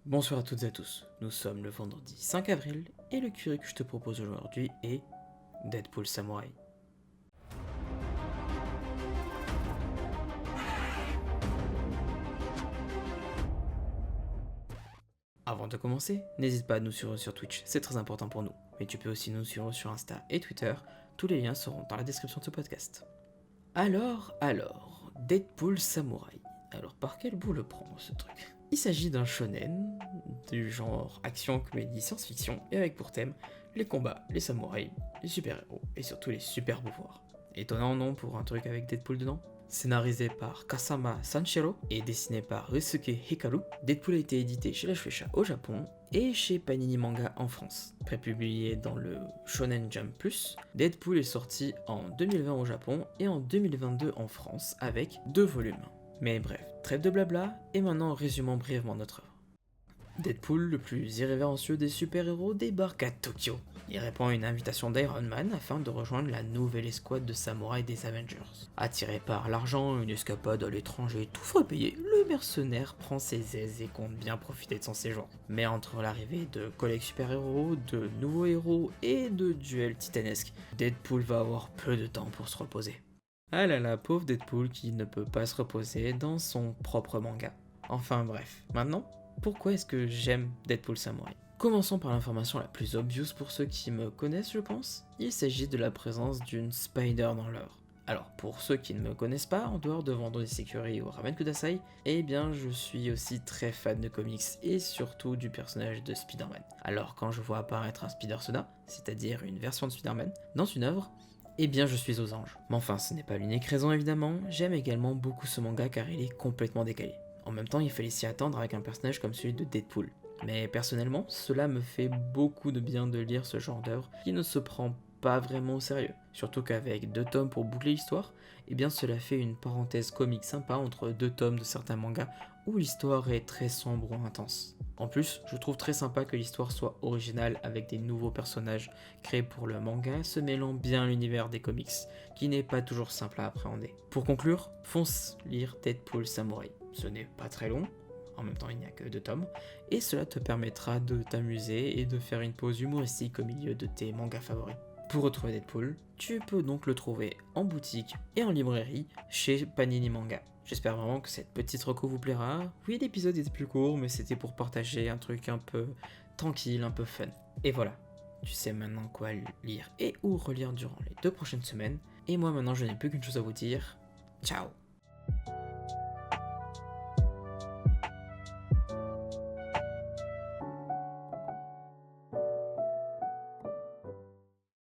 Bonsoir à toutes et à tous, nous sommes le vendredi 5 avril et le curé que je te propose aujourd'hui est Deadpool Samurai. Avant de commencer, n'hésite pas à nous suivre sur Twitch, c'est très important pour nous, mais tu peux aussi nous suivre sur Insta et Twitter, tous les liens seront dans la description de ce podcast. Alors, Deadpool Samurai. Alors par quel bout le prendre ce truc? Il s'agit d'un shonen du genre action, comédie, science-fiction et avec pour thème les combats, les samouraïs, les super-héros et surtout les super pouvoirs. Étonnant non pour un truc avec Deadpool dedans? Scénarisé par Kasama Sanshiro et dessiné par Ryusuke Hikaru, Deadpool a été édité chez la Shueisha au Japon et chez Panini Manga en France. Prépublié dans le Shonen Jump Plus, Deadpool est sorti en 2020 au Japon et en 2022 en France avec 2 volumes. Mais bref, trêve de blabla, et maintenant résumons brièvement notre œuvre. Deadpool, le plus irrévérencieux des super-héros, débarque à Tokyo. Il répond à une invitation d'Iron Man afin de rejoindre la nouvelle escouade de samouraïs des Avengers. Attiré par l'argent, une escapade à l'étranger, tout frais payé, le mercenaire prend ses aises et compte bien profiter de son séjour. Mais entre l'arrivée de collègues super-héros, de nouveaux héros et de duels titanesques, Deadpool va avoir peu de temps pour se reposer. Ah là là, pauvre Deadpool qui ne peut pas se reposer dans son propre manga. Enfin bref, maintenant, pourquoi est-ce que j'aime Deadpool Samurai? Commençons par l'information la plus obvious pour ceux qui me connaissent, je pense. Il s'agit de la présence d'une Spider dans l'œuvre. Alors, pour ceux qui ne me connaissent pas, en dehors de Vendredi Security ou Ramen Kudasai, eh bien, je suis aussi très fan de comics et surtout du personnage de Spider-Man. Alors, quand je vois apparaître un Spider-Sona, c'est-à-dire une version de Spider-Man, dans une œuvre, eh bien je suis aux anges. Mais enfin, ce n'est pas l'unique raison évidemment, j'aime également beaucoup ce manga car il est complètement décalé. En même temps, il fallait s'y attendre avec un personnage comme celui de Deadpool. Mais personnellement, cela me fait beaucoup de bien de lire ce genre d'œuvre qui ne se prend pas vraiment au sérieux. Surtout qu'avec 2 tomes pour boucler l'histoire, eh bien cela fait une parenthèse comique sympa entre 2 tomes de certains mangas où l'histoire est très sombre ou intense. En plus, je trouve très sympa que l'histoire soit originale avec des nouveaux personnages créés pour le manga, se mêlant bien à l'univers des comics, qui n'est pas toujours simple à appréhender. Pour conclure, fonce lire Deadpool Samurai. Ce n'est pas très long, en même temps il n'y a que 2 tomes, et cela te permettra de t'amuser et de faire une pause humoristique au milieu de tes mangas favoris. Pour retrouver Deadpool, tu peux donc le trouver en boutique et en librairie chez Panini Manga. J'espère vraiment que cette petite reco vous plaira. Oui, l'épisode était plus court, mais c'était pour partager un truc un peu tranquille, un peu fun. Et voilà, tu sais maintenant quoi lire et ou relire durant les 2 prochaines semaines. Et moi maintenant, je n'ai plus qu'une chose à vous dire. Ciao!